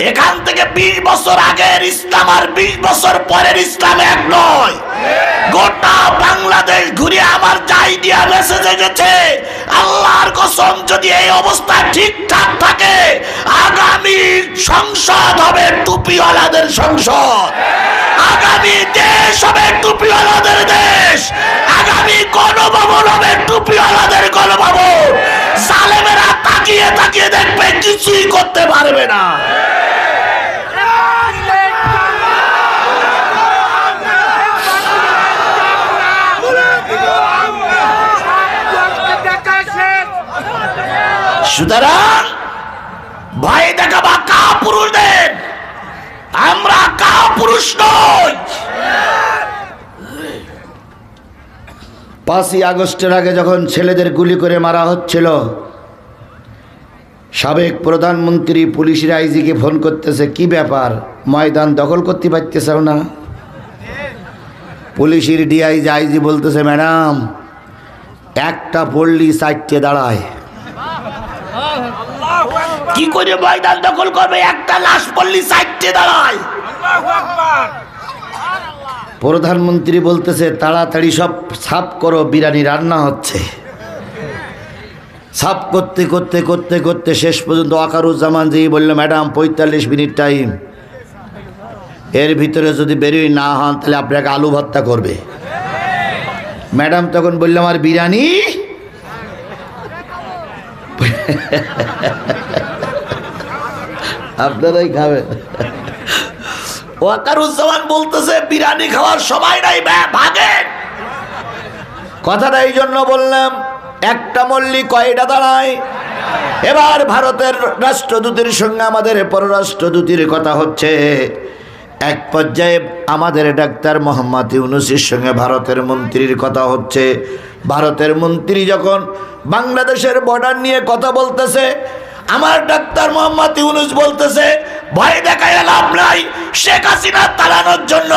এখান থেকে 20 বছর আগের ইসলাম আর 20 বছর পরের ইসলাম এক নয়। গোটা বাংলাদেশ ঘুরে আমার যাই দিয়া মেসেজ এসেছে, আল্লাহর কসম যদি এই অবস্থা ঠিকঠাক থাকে আগামী সংসদ হবে টুপিওয়ালাদের সংসদ, আগামী দেশ হবে টুপিওয়ালাদের দেশ, আগামী গণভবন হবে টুপিওয়ালাদের গণভবন। জালেমেরা তাকিয়ে তাকিয়ে দেখবে, কিছুই করতে পারবে না। সুতরাং ভয় দেখাবা কাপুরুষদের, আমরা কাপুরুষ নই। 5ই আগস্টের আগে যখন ছেলেদের গুলি করে মারা হচ্ছিল, সাবেক প্রধানমন্ত্রী পুলিশের আইজিকে ফোন করতেছে, কি ব্যাপার ময়দান দখল করতে পারতেছে না? পুলিশের ডিআইজি আইজি বলতেছে, ম্যাডাম একটা পড়লি 4টে দাঁড়ায়। কি করে ময়দান দখল করবে? একটা লাশ পড়লি 4টে দাঁড়ায়। প্রধানমন্ত্রী বলতেছে, তাড়াতাড়ি সব সাফ করো, বিরিয়ানি রান্না হচ্ছে। সাফ করতে করতে করতে করতে শেষ পর্যন্ত ওয়াকারুজ্জামান জি বলল, ম্যাডাম 45 মিনিট টাইম, এর ভিতরে যদি বেরিয়ে না হন তাহলে আপনাকে আলু ভর্তা করবে। ম্যাডাম তখন বললাম, আর বিরিয়ানি? আপনারাই খাবেন। ওয়াকারুজ্জামান বলতেছে, বিরিয়ানি খাওয়ার সময় নাই, ভাগেন। কথাটা এই জন্য বললাম, একটা মল্লি কয়টা দাঁড়ায়। এবার ভারতের রাষ্ট্রদূতের সঙ্গে আমাদের পররাষ্ট্রদূতের কথা হচ্ছে। এক পর্যায়ে আমাদের ডাক্তার মোহাম্মদ ইউনূসের সঙ্গে ভারতের মন্ত্রীর কথা হচ্ছে। ভারতের মন্ত্রী যখন বাংলাদেশের বর্ডার নিয়ে কথা বলতেছে, আমার ডাক্তার মোহাম্মদ ইউনূস বলতেছে, ভয় দেখায় লাভ নাই, শেখ হাসিনা তাড়ানোর জন্য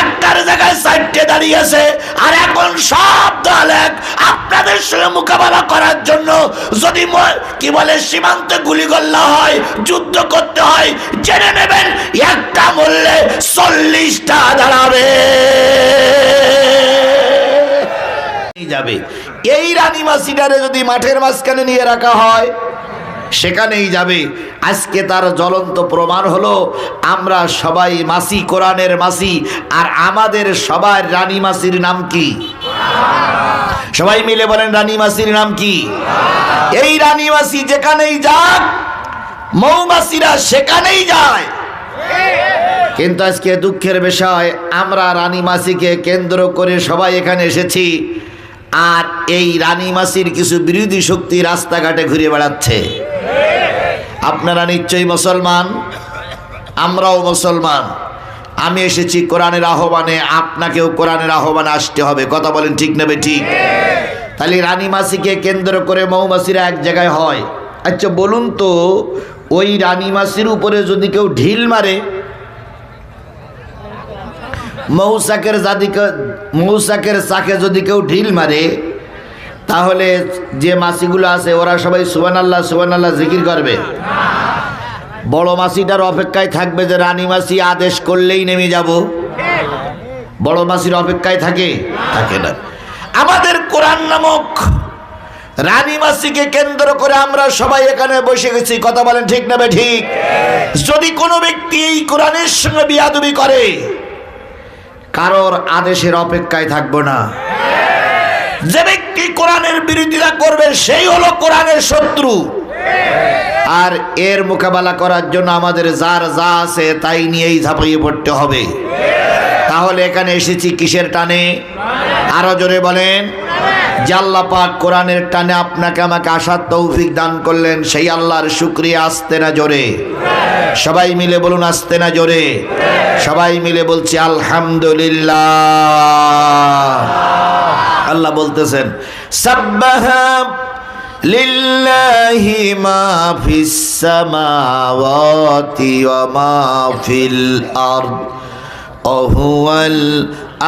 একটার জায়গায় 4টে দাঁড়িয়েছে, আর এখন সব দল এক আপনাদের সঙ্গে মোকাবেলা করার জন্য যদি কি বলে সীমান্তে গুলিগোল্লা হয়, যুদ্ধ করতে হয়, জেনে নেবেন একটা মরলে 40টা দাঁড়াবে যাবে। এই রানী মাসিটারে যদি মাঠের মাঝখানে নিয়ে রাখা হয় সেখানেই যাবে। আজকে তার জ্বলন্ত প্রমাণ হলো, আমরা সবাই মাসি, কোরআনের মাসি, আর আমাদের সবার রানী মাসির নাম কি? সবাই মিলে বলেন, রানী মাসির নাম কি? এই রানী মাসি যেখানেই যাক মৌমাছিরা সেখানেই যায়। কিন্তু আজকে দুঃখের বিষয়, আমরা রানী মাসিকে কেন্দ্র করে সবাই এখানে এসেছি, আর এই রানী মাসির কিছু বিরোধী শক্তি রাস্তাঘাটে ঘুরে বেড়াচ্ছে। আপনারা নিশ্চয়ই মুসলমান, আমরাও মুসলমান। আমি এসেছি কোরআনের আহ্বানে, আপনাকেও কোরআনের আহ্বানে আসতে হবে। কথা বলেন ঠিক নেবে ঠিক? তাহলে রানী মাসিকে কেন্দ্র করে মৌমাছিরা এক জায়গায় হয়। আচ্ছা বলুন তো, ওই রানী মাসির উপরে যদি কেউ ঢিল মারে, মৌচাকের চাকে যদি কেউ ঢিল মারে, তাহলে যে মাছিগুলো আছে ওরা সবাই সুবহানাল্লাহ সুবহানাল্লাহ জিকির করবে? বড় মাছিটার অপেক্ষায় থাকবে যে রানী মাছি আদেশ করলেই নেমে যাব? বড় মাছির অপেক্ষায় থাকে? থাকে না। আমাদের কোরআন নামক রানী মাসিকে কেন্দ্র করে আমরা সবাই এখানে বসে গেছি। কথা বলেন ঠিক না ঠিক? যদি কোনো ব্যক্তি এই কোরআনের সঙ্গে বিয়াদবি করে, কারোর আদেশের অপেক্ষায় থাকবো না। যে ব্যক্তি কোরআনের বিরোধিতা করবে সেই হলো কোরআনের শত্রু। আর এর মোকাবেলা করার জন্য আমাদের যার যা আছে তাই নিয়েই ঝাঁপিয়ে পড়তে হবে। তাহলে এখানে এসেছি কিসের টানে? আরো জোরে বলেন। যে আল্লাহ পাক কোরআনের টানে আপনাকে আমাকে আসার তৌফিক দান করলেন, সেই আল্লাহর শুকরিয়া। আসতে না জোরে? সবাই মিলে বলুন, আসতে না জোরে? সবাই মিলে বলছি আলহামদুলিল্লাহ। আল্লাহ বলতেছেন, সাব্বাহা লিল্লাহি মা ফিস সামাওয়াতি ওয়া মা ফিল আরদ ওয়া হুয়াল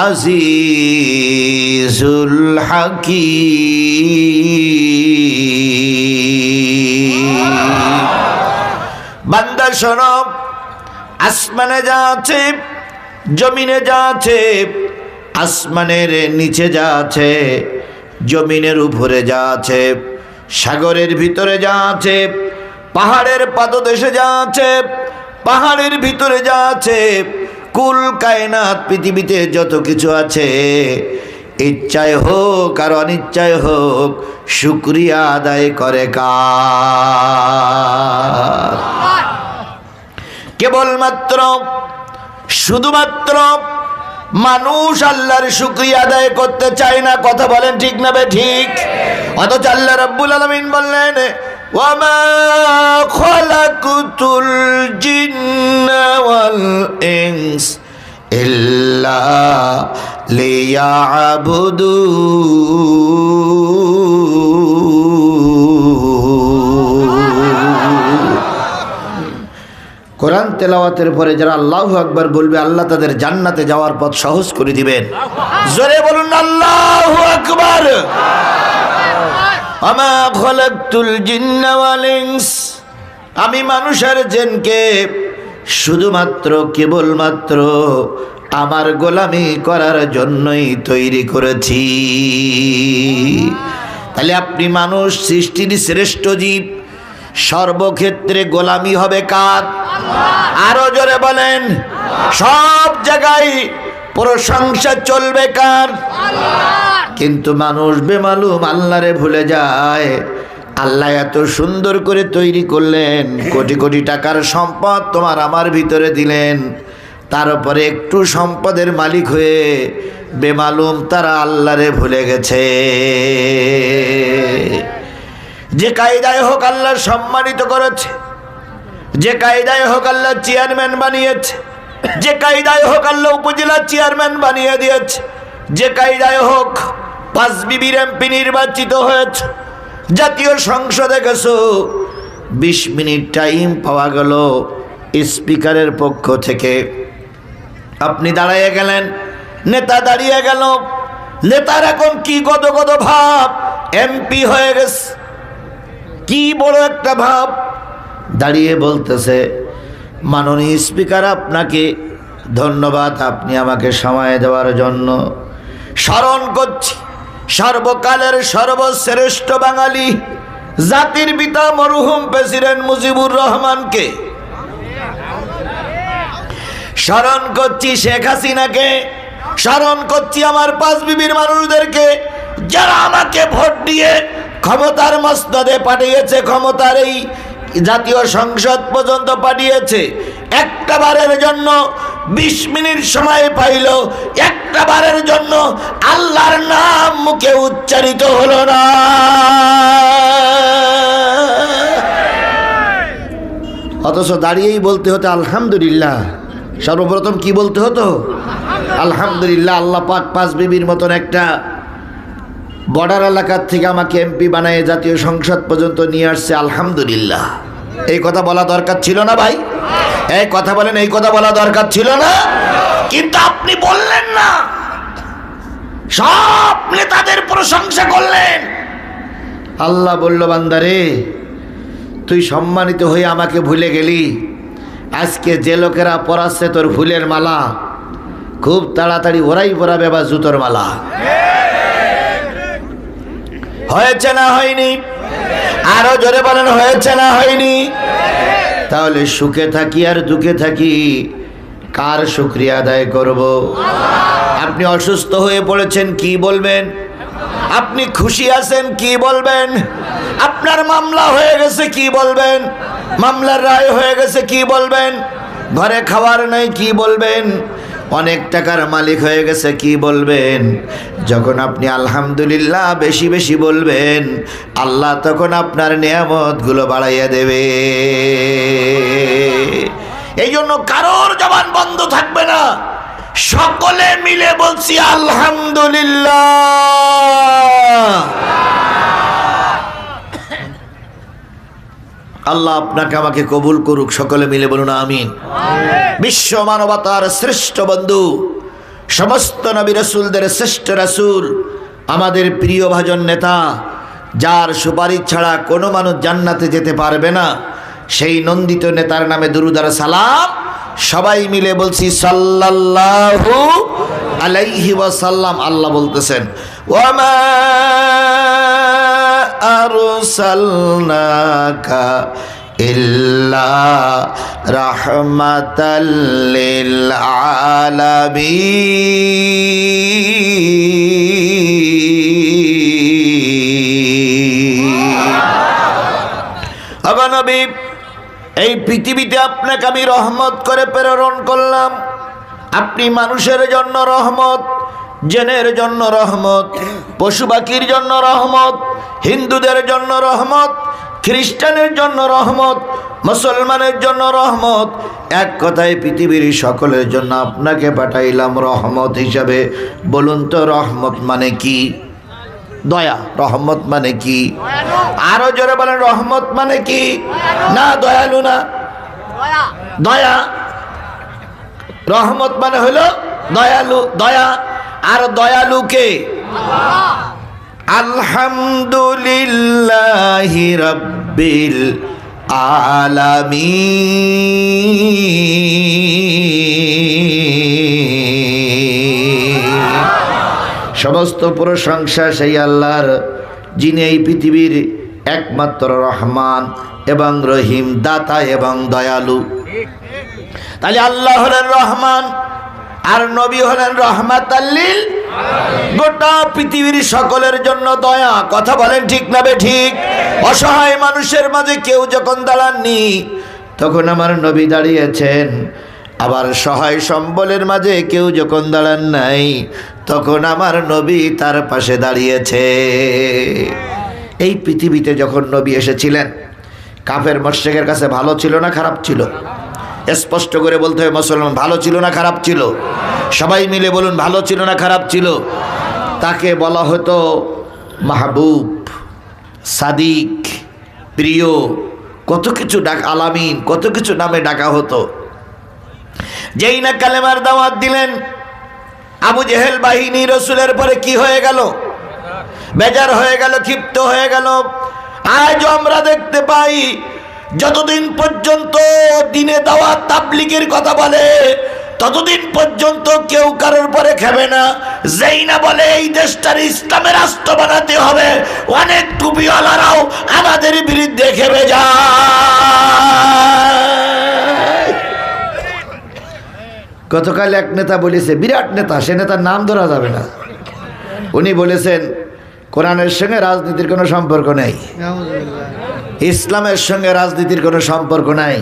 আজিজুল হাকীম। বান্দা শোনো, আসমানে যা আছে, জমিনে যা আছে, আসমানের নিচে যা আছে, জমিনের উপরে যা আছে, সাগরের ভিতরে যা আছে, পাহাড়ের পাদদেশে যা আছে, পাহাড়ের ভিতরে যা আছে, কুল কায়নাত পৃথিবীতে যত কিছু আছে, ইচ্ছায় হোক আর অনিচ্ছায় হোক, শুকরিয়া আদায় করে কার? কেবলমাত্র শুধুমাত্র মানুষ আল্লাহর শুকরিয়া আদায় করতে চায় না। কথা বলেন ঠিক না বে ঠিক? অথচ আল্লাহ রাব্বুল আলামিন বললেন, ওয়ামা খালাকুতুল জিন্না ওয়াল ইনস ইল্লা লিয়াবুদুন। কোরআন তেলাওয়াতের পরে যারা আল্লাহু আকবার বলবে, আল্লাহ তাদের জান্নাতে যাওয়ার পথ সহজ করে দিবেন। জোরে বলুন আল্লাহু আকবার। আমা খালাকতুল জিন্না ওয়াল ইনস, আমি মানুষ আর জিনকে শুধুমাত্র কেবলমাত্র আমার গোলামি করার জন্যই তৈরি করেছি। তাহলে আপনি মানুষ সৃষ্টির শ্রেষ্ঠ জীব, সর্বক্ষেত্রে গোলামি হবে কার? আরো জোরে বলেন। সব জায়গায় প্রশংসা চলবে কার? কিন্তু মানুষ বেমালুম আল্লাহরে ভুলে যায়। আল্লাহ এত সুন্দর করে তৈরি করলেন, কোটি কোটি টাকার সম্পদ তোমার আমার ভিতরে দিলেন, তারপরে একটু সম্পদের মালিক হয়ে বেমালুম তারা আল্লাহরে ভুলে গেছে। যে কায়দায় হোক আল্লাহ সম্মানিত করেছে, যে কায়দায় হোক আল্লাহ চেয়ারম্যান বানিয়েছে, যে কায়দায় হোক আল্লাহ উপজেলা চেয়ারম্যান বানিয়ে দিয়েছে, যে কায়দায় হোক 5 বিবির এমপি নির্বাচিত হয়েছে, জাতীয় সংসদে গেছো, 20 মিনিট টাইম পাওয়া গেল স্পিকারের পক্ষ থেকে। আপনি দাঁড়িয়ে গেলেন, নেতা দাঁড়িয়ে গেল, নেতার এখন কি গদ গদ ভাব, এমপি হয়ে গেছে, কি বড় একটা ভাব। দাঁড়িয়ে বলতেছে, মাননীয় স্পিকার আপনাকে ধন্যবাদ, আপনি আমাকে সময় দেওয়ার জন্য। স্মরণ করছি সর্বকালের সর্বশ্রেষ্ঠ বাঙালি, জাতির পিতা মরহুম প্রেসিডেন্ট মুজিবুর রহমানকে, স্মরণ করছি শেখ হাসিনাকে, স্মরণ করছি আমার 5 বিবির মানুষদেরকে, যারা আমাকে ভোট দিয়ে ক্ষমতার মসনদে পাঠিয়েছে, ক্ষমতার এই জাতীয় সংসদ পর্যন্ত পাঠিয়েছে। একটা বারের জন্য 20 মিনিট সময় পাইল, একটা বারের জন্য আল্লাহর নাম মুখে উচ্চারিত হলো না। অথচ দাঁড়িয়েই বলতে হতো আলহামদুলিল্লাহ। সর্বপ্রথম কি বলতে হতো? আলহামদুলিল্লাহ, আল্লাহ পাক 5 বিবির মতন একটা বর্ডার এলাকার থেকে আমাকে এমপি বানায় জাতীয় সংসদ পর্যন্ত নিয়ে আসছে, আলহামদুলিল্লাহ। এই কথা বলা দরকার ছিল না ভাই? এই কথা বলেন, এই কথা বলা দরকার ছিল না? কিন্তু আপনি বললেন না, সব নেতাদের প্রশংসা করলেন। আল্লাহ বলল, বান্দারে তুই সম্মানিত হয়ে আমাকে ভুলে গেলি। আজকে যে লোকেরা পরাচ্ছে তোর ফুলের মালা, খুব তাড়াতাড়ি ওরাই পরাবে বা জুতোর মালা। হয়েছে না হয়নি? আরো জোরে বলেন, হয়েছে না হয়নি? তাহলে সুখে থাকি আর দুঃখে থাকি, কার শুকরিয়া আদায় করব? আপনি অসুস্থ হয়ে পড়েছেন, কি বলবেন? আপনি খুশি আছেন, কি বলবেন? আপনার মামলা হয়ে গেছে, কি বলবেন? মামলার রায় হয়ে গেছে, কি বলবেন? ঘরে খাবার নাই, কি বলবেন? অনেক টাকার মালিক হয়ে গেছে, কি বলবেন? যখন আপনি আলহামদুলিল্লাহ বেশি বেশি বলবেন, আল্লাহ তখন আপনার নিয়ামতগুলো বাড়াইয়া দেবে। এই জন্য কারোর জবান বন্ধ থাকবে না, সকলে মিলে বলছি আলহামদুলিল্লাহ। আল্লাহ আপনাকে আমাকে কবুল করুক, সকলে মিলে বলুন আমিন। বিশ্ব মানবতার শ্রেষ্ঠ বন্ধু, সমস্ত নবী রাসূলদের শ্রেষ্ঠ রাসূল, আমাদের প্রিয় ভাজন নেতা, যার সুপারিশ ছাড়া কোনো মানুষ জান্নাতে যেতে পারবে না, সেই নন্দিত নেতার নামে দুরূদ আর সালাম সবাই মিলে বলছি সাল্লাল্লাহু আলাইহি ওয়াসাল্লাম। আল্লাহ বলতেছেন ওয়ামা আরসালনাকা ইল্লা রাহমাতাল লিল আলামিন। আবা নবী, এই পৃথিবীতে আপনাকে আমি রহমত করে প্রেরণ করলাম। আপনি মানুষের জন্য রহমত, জিনের জন্য রহমত, পশু পাখির জন্য রহমত, হিন্দুদের জন্য রহমত, খ্রিস্টানের জন্য রহমত, মুসলমানের জন্য রহমত। এক কথায় পৃথিবীর সকলের জন্য আপনাকে পাঠাইলাম রহমত হিসাবে। বলুন তো রহমত মানে কি? দয়া। রহমত মানে কি? আরো জোরে বলেন, রহমত মানে কি? না, দয়ালু না, দয়া। রহমত মানে হলো দয়ালু, দয়া। আর দয়ালু কে? আলহামদুলিল্লাহি রাব্বিল আলামিন। সমস্ত প্রশংসা সেই আল্লাহর, যিনি এই পৃথিবীর একমাত্র রহমান এবং রহিম, দাতা এবং দয়ালু। তাহলে আল্লাহ হলেন রহমান আর নবী হলেন রাহমাতাল লিল আলামিন। গোটা পৃথিবীর সকলের জন্য দয়া। কথা বলেন ঠিক না বে ঠিক? অসহায় মানুষের মাঝে কেউ যখন দাঁড়াননি তখন আমার নবী দাঁড়িয়েছেন। আবার সহায় সম্বলের মাঝে কেউ যখন দাঁড়ান নাই তখন আমার নবী তার পাশে দাঁড়িয়েছে। এই পৃথিবীতে যখন নবী এসেছিলেন, কাফের মুশরিকের কাছে ভালো ছিল না খারাপ ছিল? স্পষ্ট করে বলতে হবে মুসলমান, ভালো ছিল না খারাপ ছিল? সবাই মিলে বলুন, ভালো ছিল না খারাপ ছিল? তাকে বলা হতো মাহবুব, সাদিক, প্রিয়, কত কিছু আলামিন, কত কিছু নামে ডাকা হতো। যেই না কালেমার দাওয়াত দিলেন, আবু জেহেল বাহিনী রসুলের পরে কি হয়ে গেল? বেজার হয়ে গেল, ক্ষিপ্ত হয়ে গেল। আজ আমরা দেখতে পাই যতদিন পর্যন্ত দিনে দাওয়াত তাবলীগের কথা বলে ততদিন পর্যন্ত কেউ কারোর পরে খেবে না। যেই না বলে এই দেশটার ইসলামের রাষ্ট্র বানাতে হবে, অনেক টুপিওয়ালারাও আমাদের বিরুদ্ধে খেবে যায়। গতকাল এক নেতা বলেছে, বিরাট নেতা, সে নেতার নাম ধরা যাবে না, উনি বলেছেন কোরআনের সঙ্গে রাজনীতির কোনো সম্পর্ক নেই, ইসলামের সঙ্গে রাজনীতির কোনো সম্পর্ক নাই।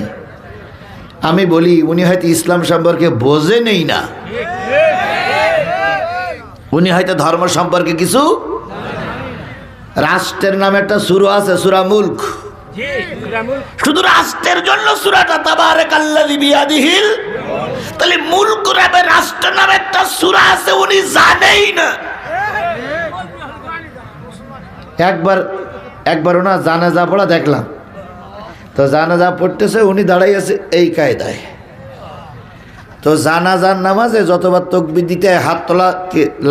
আমি বলি উনি হয়তো ইসলাম সম্পর্কে বোঝে নেই না, উনি হয়তো ধর্ম সম্পর্কে কিছু। রাষ্ট্রের নামে একটা সূরা আছে, সূরা মুলক। শুধু রাষ্ট্রের জন্য সূরাটা তাবারাকাল্লাযী বিয়াদিহিল। তাহলে মুলক নামে রাষ্ট্র নামে একটা সূরা আছে, উনি জানেই না। একবার ওনা জানাজা পড়া দেখলাম, তো জানাজা পড়তেছে, উনি দাঁড়াই আছে এই কায়দায়। তো জানাজার নামাজে যতবার তাকবীর দিতে হয় হাত তোলা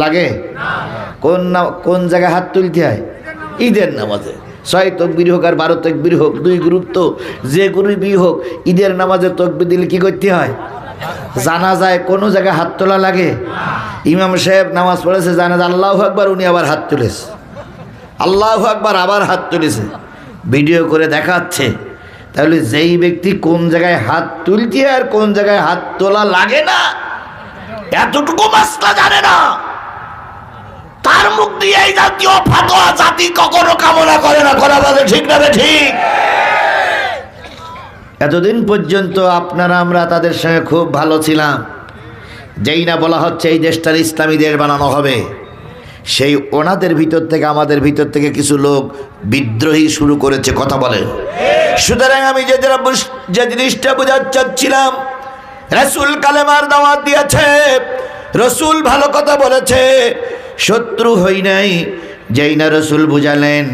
লাগে? কোন জায়গায় হাত তুলতে হয়? ঈদের নামাজে 6 তাকবীর হোক আর 12 তাকবীর হোক, 2 গুরুত্ব যে গুরুই হোক, ঈদের নামাজে তাকবীর দিলে কি করতে হয়? জানাজায় কোনো জায়গায় হাত তোলা লাগে? ইমাম সাহেব নামাজ পড়েছে জানাজা, আল্লাহু আকবার, উনি আবার হাত তুলেছে, আল্লাহু আকবার, আবার হাত তুলেছে, ভিডিও করে দেখাচ্ছে। তাহলে যেই ব্যক্তি কোন জায়গায় হাত তুলতে আর কোন জায়গায় হাত তোলা লাগে না, এতটুকু মাসলা জানে না, তার মুখ দিয়ে এই জাতীয় ফাতোয়া জাতি কখনো কামনা করে না। করা বলে ঠিক না ঠিক? এতদিন পর্যন্ত আপনারা আমরা তাদের সঙ্গে খুব ভালো ছিলাম। যেই না বলা হচ্ছে এই দেশটার ইসলামী দেশ বানানো হবে, সেই ওনাদের ভিতর থেকে, আমাদের ভিতর থেকে কিছু লোক বিদ্রোহী শুরু করেছে। কথা বলে। সুতরাং আমি যে জিনিসটা বোঝাতে চাচ্ছিলাম, রাসূল কালেমার দাওয়াত দিয়েছে, রাসূল ভালো কথা বলেছে, শত্রু হই নাই। যেই না রাসূল বুঝালেন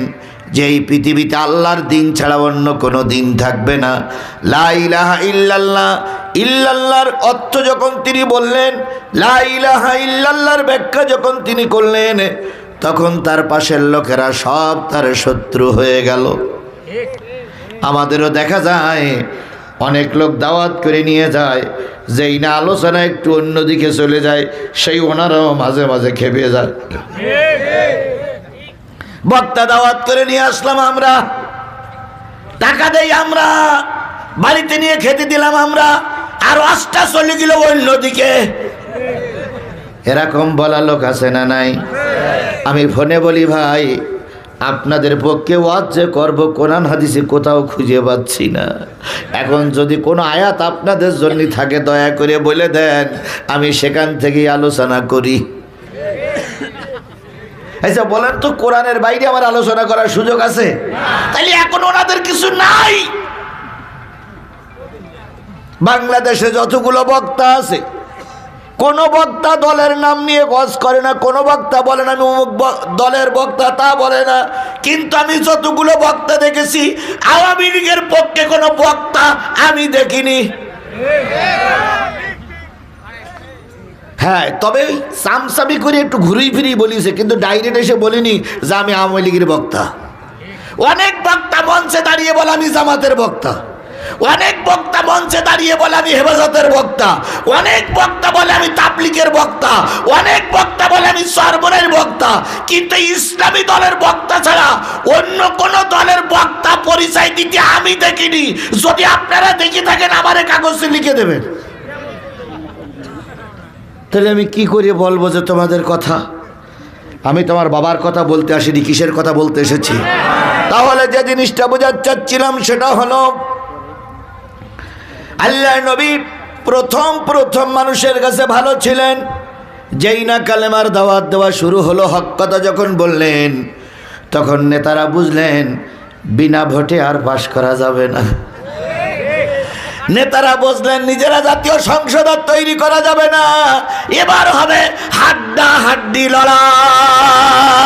যে এই পৃথিবীতে আল্লাহর দিন ছাড়া অন্য কোনো দিন থাকবে না, লা ইলাহা ইল্লাল্লাহ, ইল্লাল্লাহর অর্থ যখন তিনি বললেন, লা ইলাহা ইল্লাল্লাহর ব্যাখ্যা যখন তিনি করলেন, তখন তার পাশের লোকেরা সব তার শত্রু হয়ে গেল। আমাদেরও দেখা যায় অনেক লোক দাওয়াত করে নিয়ে যায়, যেই না আলোচনা একটু অন্যদিকে চলে যায়, সেই ওনারাও মাঝে মাঝে খেপে যায়। বক্তা দাওয়াত করে নিয়ে আসলাম আমরা, টাকা দেই আমরা, বাড়িতে নিয়ে খেতে দিলাম আমরা, আর 8টা চলে গেল অন্যদিকে। এরকম বলা লোক আছে না নাই? আমি ফোনে বলি, ভাই আপনাদের পক্ষে ওয়াজ যে করব কোরআন হাদিসে কোথাও খুঁজে পাচ্ছি না। এখন যদি কোনো আয়াত আপনাদের জন্য থাকে দয়া করে বলে দেন, আমি সেখান থেকেই আলোচনা করি। আচ্ছা বলেন তো, কোরআনের বাইরে আমার আলোচনা করার সুযোগ আছে? তাহলে এখন ওনাদের কিছু নাই। বাংলাদেশে যতগুলো বক্তা আছে, কোন বক্তা দলের নাম নিয়ে ওয়াজ করে না, কোন বক্তা বলেন আমি অমুক দলের বক্তা, তা বলে না। কিন্তু আমি যতগুলো বক্তা দেখেছি, আওয়ামী লীগের পক্ষে কোনো বক্তা আমি দেখিনি। হ্যাঁ, তবে সামসামি করে একটু ঘুরিয়ে ফিরিয়ে বলিছে, কিন্তু ডাইরেক্ট এসে বলিনি যে আমি আওয়ামী লীগের বক্তা। অনেক বক্তা মঞ্চে দাঁড়িয়ে বলে আমি জামাতের বক্তা, অনেক বক্তা মঞ্চে দাঁড়িয়ে বলে আমি হেফাজতের বক্তা, অনেক বক্তা বলে আমি তাবলীগের বক্তা, অনেক বক্তা বলে আমি সরবরের বক্তা। কিন্তু ইসলামী দলের বক্তা ছাড়া অন্য কোন দলের বক্তা পরিচয় দিতে আমি দেখিনি। যদি আপনারা দেখে থাকেন আমারে কাগজে লিখে দেবেন। তাহলে আমি কি করে বলবো যে তোমাদের কথা? আমি তোমার বাবার কথা বলতে আসিনি, কিসের কথা বলতে এসেছি? তাহলে যে জিনিসটা বোঝাতে চাচ্ছিলাম সেটা হলো, আল্লাহর নবী প্রথম মানুষের কাছে ভালো ছিলেন। যেই না কালেমার দাওয়াত দেওয়া শুরু হলো, হক কথা যখন বললেন, তখন নেতারা বুঝলেন বিনা ভোটে আর পাশ করা যাবে না। নেতারা বুঝলেন নিজেরা জাতীয় সংসদ তৈরি করা যাবে না, এবার হবে হাড্ডাহাড্ডি লড়াই।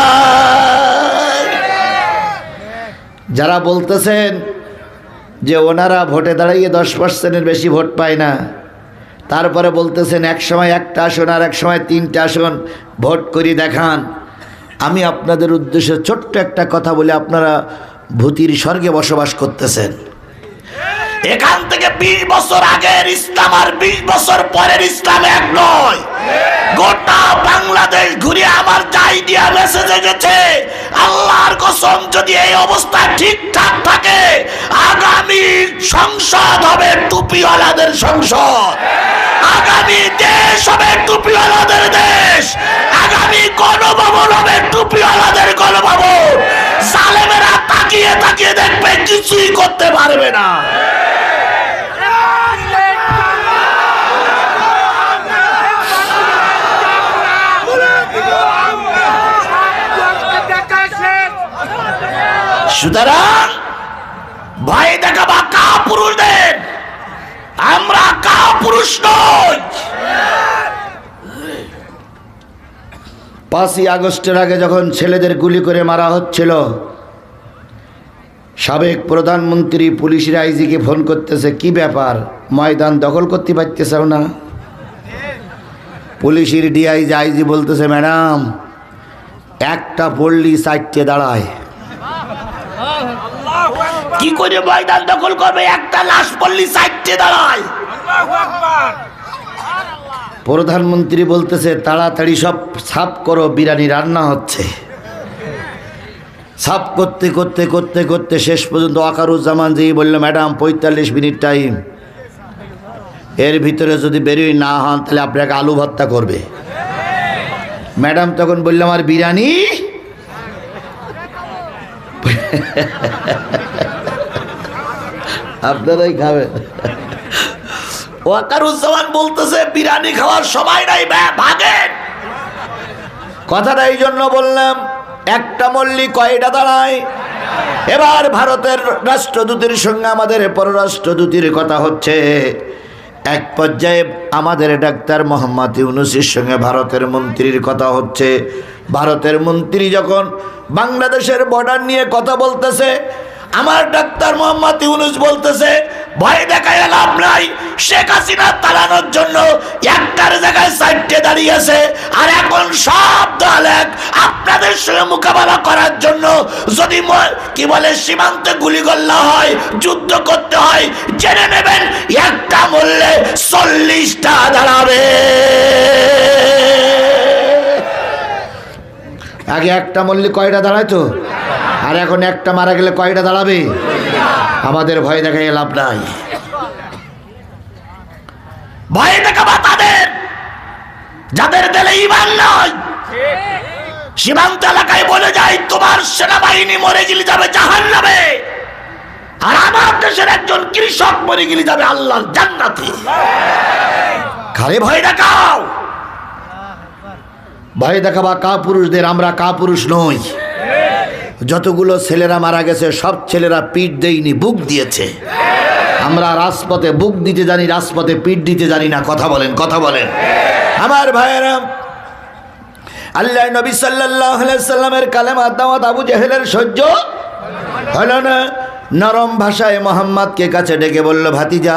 যারা বলতেছেন যে ওনারা ভোটে দাঁড়িয়ে 10%-এর বেশি ভোট পায় না, তারপরে বলতেছেন এক সময় 1টা আসন আর এক সময় 3টা আসন ভোট করে দেখান। আমি আপনাদের উদ্দেশ্যে ছোট্ট একটা কথা বলে, আপনারা ভূতির স্বর্গে বসবাস করতেছেন। এখান থেকে 20 বছর আগের ইসলাম আর 20 বছর পরের ইসলাম এক নয়। গোটা বাংলাদেশ ঘুরে আমার যা আইডিয়া মেসেজ গেছে, আল্লাহর কসম যদি এই অবস্থা ঠিকঠাক থাকে, আগামী সংসদ হবে টুপিওয়ালাদের সংসদ, আগামী দেশ হবে টুপিওয়ালাদের দেশ, আগামী গণভবন হবে টুপিওয়ালাদের গণভবন। জালেমেরা তাকিয়ে তাকিয়ে দেখবে, কিছুই করতে পারবে না। সুতরাং ভয় দেখাবা কাপুরুষদের, আমরা কাপুরুষ নই। 5ই আগস্টের আগে যখন ছেলেদের গুলি করে মারা হচ্ছিল, সাবেক প্রধানমন্ত্রী পুলিশের আইজিকে ফোন করতেছে, কি ব্যাপার ময়দান দখল করতে পারতেছাও না? পুলিশের ডিআইজি আইজি বলতেছে, ম্যাডাম একটা পড়লি 4টে দাঁড়ায়। কি করে ময়দান দখল করবে? একটা লাশ পড়লি 4টে দাঁড়ায়। প্রধানমন্ত্রী বলতেছে, তাড়াতাড়ি সব সাফ করো, বিরিয়ানি রান্না হচ্ছে। সাফ করতে করতে করতে করতে শেষ পর্যন্ত ওয়াকারুজ্জামান জি বলল, ম্যাডাম 45 মিনিট টাইম, এর ভিতরে যদি বেরিয়ে না হন তাহলে আপনাকে আলু ভর্তা করবে। ম্যাডাম তখন বলল, আমার বিরিয়ানি। আপনারাই খাবেন। ওয়াকারুজ্জামান বলতেছে, বিরিয়ানি খাওয়ার সময় নাই, ভাগেন। কথাটা এই জন্য বললাম, একটা মল্লি কয়টা দাঁড়ায়। এবার ভারতের রাষ্ট্রদূতের সঙ্গে আমাদের পররাষ্ট্রদূতের কথা হচ্ছে। এক পর্যায়ে আমাদের ডাক্তার মোহাম্মদ ইউনূসের সঙ্গে ভারতের মন্ত্রীর কথা হচ্ছে। ভারতের মন্ত্রী যখন বাংলাদেশের বর্ডার নিয়ে কথা বলতেছে, আমার ডাক্তার মোহাম্মদ ইউনূস বলতেছে, ভয় দেখায় লাভ নাই। শেখ হাসিনা তাড়ানোর জন্য একটার জায়গায় সাইডে দাঁড়িয়েছে, আর এখন সব দল এক আপনাদের সঙ্গে মোকাবেলা করার জন্য যদি কি বলে সীমান্তে গুলিগোল্লা হয়, যুদ্ধ করতে হয়, জেনে নেবেন একটা মরলে 40টা দাঁড়াবে। আগে একটা মরলে কয়টা দাঁড়াইতো, আর এখন একটা মারা গেলে কয়টা দাঁড়াবে? আমাদের ভয় দেখায় লাভ নাই। ভয় দেখাবা তাদের যাদের দিলে ঈমান নাই। সীমান্ত এলাকায় বলে যায় তোমার সেনাবাহিনী মরে গেলে যাবে জাহান্নামে, আর আমার দেশের একজন কৃষক মরে গেলে যাবে আল্লাহর জান্নাতে। খালি ভয় দেখাও। ভয় দেখাবা কাপুরুষদের, আমরা কাপুরুষ নই। যতগুলো ছেলেরা মারা গেছে সব ছেলেরা পিঠ দেয়নি, বুক দিয়েছে। আমরা রাজপথে বুক দিতে জানি, রাজপথে পিঠ দিতে জানি না। কথা বলেন, কথা বলেন আমার ভাইয়েরা। আল্লাহ নবী সাল্লাল্লাহু আলাইহি সাল্লামের কালেমা দাওয়াত আবু জেহেলের সহ্য হলো না। নরম ভাষায় মোহাম্মদকে কাছে ডেকে বলল, ভাতিজা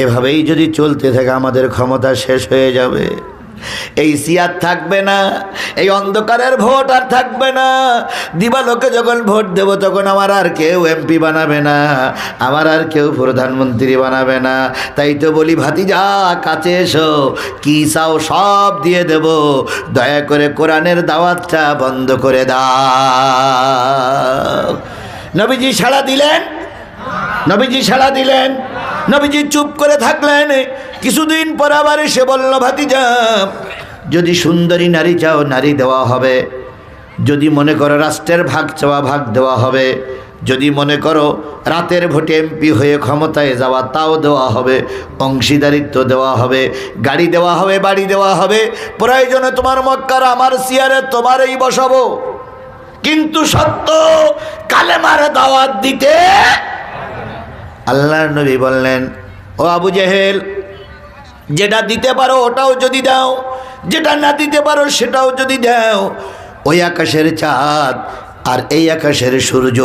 এভাবেই যদি চলতে থাকে আমাদের ক্ষমতা শেষ হয়ে যাবে। এই সিয়ার থাকবে না, এই অন্ধকারের ভোট আর থাকবে না। দিবালোকে যখন ভোট দেব তখন আমার আর কেউ এমপি বানাবে না, আমার আর কেউ প্রধানমন্ত্রী বানাবে না। তাই তো বলি ভাতিজা কাছে এসো, কি চাও সব দিয়ে দেব, দয়া করে কোরআনের দাওয়াতটা বন্ধ করে দাও। নবীজি সাড়া দিলেন, নবীজি সাড়া দিলেন। নবীজি চুপ করে থাকলেন। কিছুদিন পর আবার এসে বলল, ভাতিজা যদি সুন্দরী নারী চাও নারী দেওয়া হবে, যদি মনে করো রাষ্ট্রের ভাগ চাওয়া ভাগ দেওয়া হবে, যদি মনে করো রাতের ভোটে এমপি হয়ে ক্ষমতায় যাওয়া তাও দেওয়া হবে, অংশীদারিত্ব দেওয়া হবে, গাড়ি দেওয়া হবে, বাড়ি দেওয়া হবে। প্রয়োজনে তোমার মক্কার আমার চেয়ারে তোমারই বসাবো, কিন্তু সত্য কালেমার দাওয়াত দিতে। আল্লাহর নবী বললেন, ও আবু জেহেল যেটা দিতে পারো ওটাও যদি দাও, যেটা না দিতে পারো সেটাও যদি দাও। ওই আকাশের চাঁদ আর এই আকাশের সূর্য,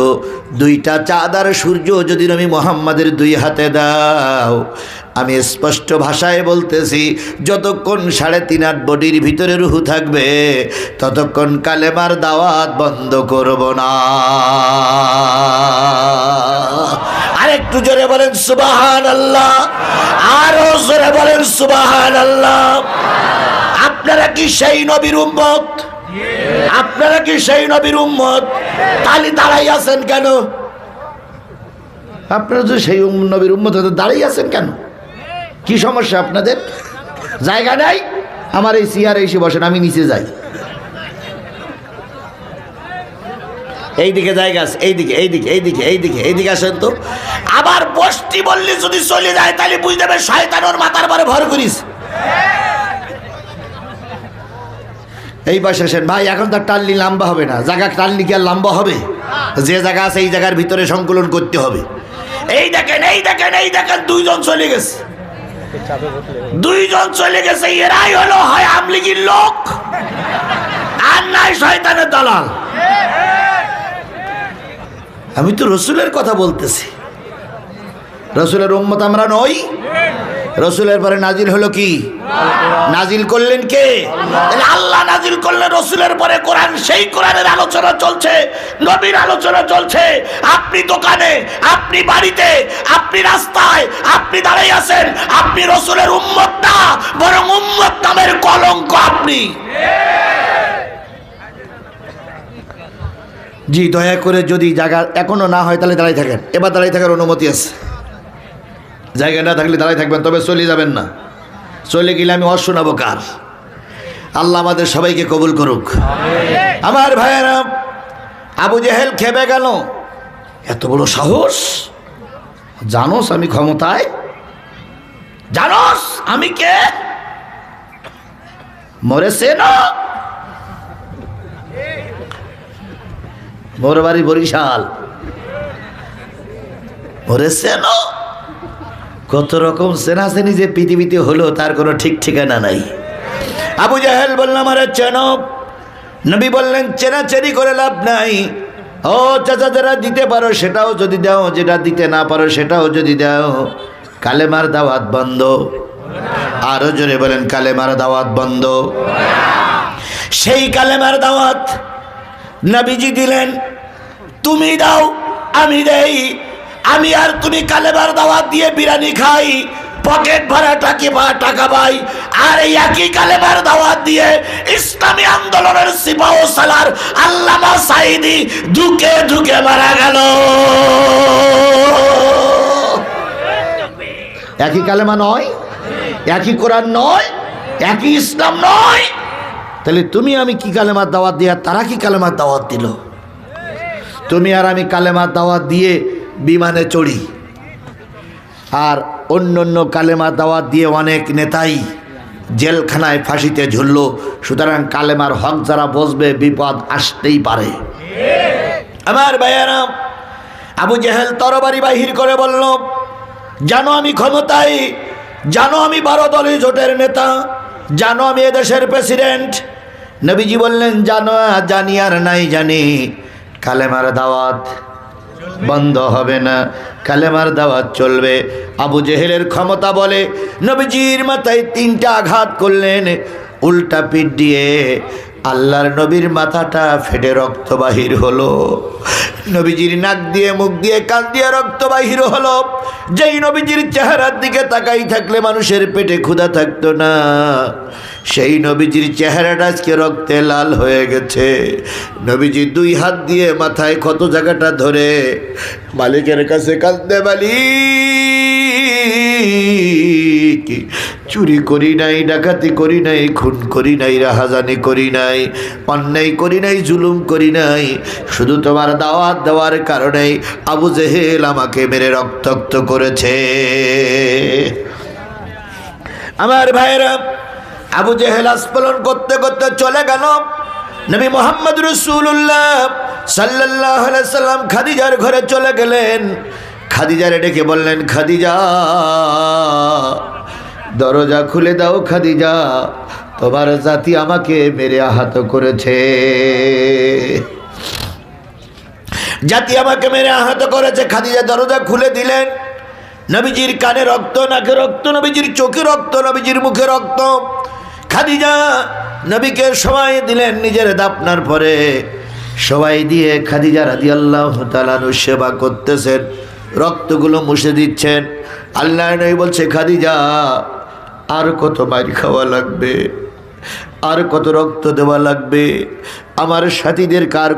দুইটা চাঁদ আর সূর্য যদি নবী মুহাম্মাদের দুই হাতে দাও, আমি স্পষ্ট ভাষায় বলতেছি যতক্ষণ 3.5 বডির ভিতরে রুহু থাকবে ততক্ষণ কালেমার দাওয়াত বন্ধ করব না। আরেকটু জোরে বলেন সুবহানাল্লাহ, আরো জোরে বলেন সুবহানাল্লাহ। আপনারা কি সেই নবীর উম্মত? আপনারা কি সেই নবীর উম্মত? তালি দাঁড়াই আছেন কেন? আপনারা তো সেই নবীর উম্মত দাঁড়িয়ে আছেন কেন? কি সমস্যা আপনাদের? জায়গা নাই? আমার এই চেয়ারে এসে বসেন, আমি নিচে যাই। এইদিকে জায়গা আছে, এইদিকে এইদিকে এইদিকে এইদিকে এইদিকে আসেন তো। আবার বসতি বললে যদি চলে যায় তাহলে বুঝতে হবে শয়তান ওর মাথার পরে ভর করিস। এই পাশে আসেন ভাই। এখন তার টাল্লি লম্বা হবে না, জায়গা টাল্লি কি আর লম্বা হবে? যে জায়গা আছে এই জায়গার ভিতরে সংকলন করতে হবে। এই দেখেন, এই দেখেন, এই দেখেন, দুইজন চলে গেছে, দুইজন চলে গেছে। এরাই হলো হয় আওয়ামী লীগের লোক আর নাই শয়তানের দালাল। আমি তো রসুলের কথা বলতেছি। রসুলের উম্মত আমরা নই। রসুলের পরে নাজিল হলো কি? নাজিল করলেন কে? আল্লাহ নাজিল করলেন রসুলের পরে কোরআন। সেই কোরআনের আলোচনা চলছে, নবীর আলোচনা চলছে। আপনি দোকানে, আপনি বাড়িতে, আপনি রাস্তায়, আপনি দাঁড়িয়ে আছেন, আপনি রসুলের উম্মত না, বরং উম্মত নামের কলঙ্ক আপনি। জি দয়া করে যদি জায়গা এখনো না হয় তাহলে দাঁড়িয়ে থাকেন। এবার দাঁড়িয়ে থাকার অনুমতি আছে। জায়গা না থাকলে দাঁড়িয়ে থাকবেন, তবে চলে যাবেন না। চলে গেলে আমি অশোনাবো কার। আল্লাহ আমাদের সবাইকে কবুল করুক। আমার ভাইয়েরা, আবু জেহেল খেপে গেল। এত বড় সাহস! জানোস আমি ক্ষমতায়? জানোস আমি কে? মরেছে না? মোর বাড়ি বরিশাল। মরেছে না? কত রকম সেনাসেনি যে পৃথিবীতে হলো তার কোনো ঠিক ঠিকানা নাই। আবু জাহেল বললাম আরে চেনো। নবী বললেন চেনাচেনি করে লাভ নাই, ও চাচা, যারা দিতে পারো সেটাও যদি দাও, যেটা দিতে না পারো সেটাও যদি দাও। কালেমার দাওয়াত বন্ধ। আরো জোরে বলেন, কালেমার দাওয়াত বন্ধ। সেই কালেমার দাওয়াত নবীজি দিলেন, তুমি দাও আমি দেই, আমি আর তুমি কালেমার দাওয়াত দিয়ে বিরিয়ানি খাই, পকেট ভরা টাকা পাই, আর এই একই কালেমার দাওয়াত দিয়ে ইসলামী আন্দোলনের সিপাহ সালার আল্লামা সাঈদী ধুকে ধুকে মারা গেল। একই কালেমা নয়, একই কোরআন নয়, একই ইসলাম নয়। তাহলে তুমি আমি কি কালেমার দাওয়াত দিয়ে, তারা কি কালেমার দাওয়াত দিল? তুমি আর আমি কালেমার দাওয়াত দিয়ে বিমানে চড়ি, আর অন্য কালেমার দাওয়াত দিয়ে অনেক নেতাই জেলখানায় ফাঁসিতে ঝুলল। সুতরাং কালেমার হক যারা বসবে, বিপদ আসতেই পারে। আমার ভাইয়েরা, আবু জেহেল তরবারি বাহির করে বলল, জানো আমি ক্ষমতায়, জানো আমি 12 দলীয় জোটের নেতা, জানো আমি এদেশের প্রেসিডেন্ট। নবীজি বললেন, জানো, জানি আর নাই জানি, কালেমার দাওয়াত বন্ধ হবে না, কালেমার দাওয়াত চলবে। আবু জেহেলের ক্ষমতা বলে নবীজির মাথায় 3টা আঘাত করলেন, উল্টা পিঠ দিয়ে আল্লাহর নবীর মাথাটা ফেটে রক্ত বাহির হলো। নবীজির নাক দিয়ে, মুখ দিয়ে, কান দিয়ে রক্ত বাহির হলো। যেই নবীজির চেহারার দিকে তাকাই থাকলে মানুষের পেটে ক্ষুধা থাকতো না, সেই নবীজির চেহারাটা আজকে রক্তে লাল হয়ে গেছে। নবীজি 2 হাত দিয়ে মাথায় ক্ষত জায়গাটা ধরে মালিকের কাছে কাঁদতে, মালিক, চুরি করি নাই, ডাকাতি করি নাই, খুন করি নাই, রাহাজানি করি নাই, অন্যায় করি নাই, জুলুম করি নাই, শুধু তোমার দাওয়াত দেওয়ার কারণে আবু জেহেল আমাকে মেরে রক্তাক্ত করেছে। আমার ভাইরা, আবু জেহেল আস্ফলন করতে করতে চলে গেল। নবী মুহাম্মদ রাসূলুল্লাহ সাল্লাল্লাহু আলাইহি সাল্লাম খাদিজার ঘরে চলে গেলেন। খাদিজারে ডেকে বললেন, খাদিজা, দরজা খুলে দাও খাদিজা, তোমার জাতি আমাকে মেরে আহত করেছে, জাতি আমাকে মেরে আহত করেছে। খাদিজা দরজা খুলে দিলেন। নবীজির কানে রক্ত, নাকে রক্ত, নবীজির চোখে রক্ত, নবীজির মুখে রক্ত। খাদিজা নবীকে সবাই দিলেন নিজের দাপনার পরে, সবাই দিয়ে খাদিজা রাদিয়াল্লাহু তাআলা আনহা সেবা করতেছেন, রক্তগুলো মুছে দিচ্ছেন। আল্লাহর নবী বলছে, খাদিজা, আর কত মার খাওয়া লাগবে, আর কত রক্ত দেওয়া লাগবে, আমার সাথীদের কার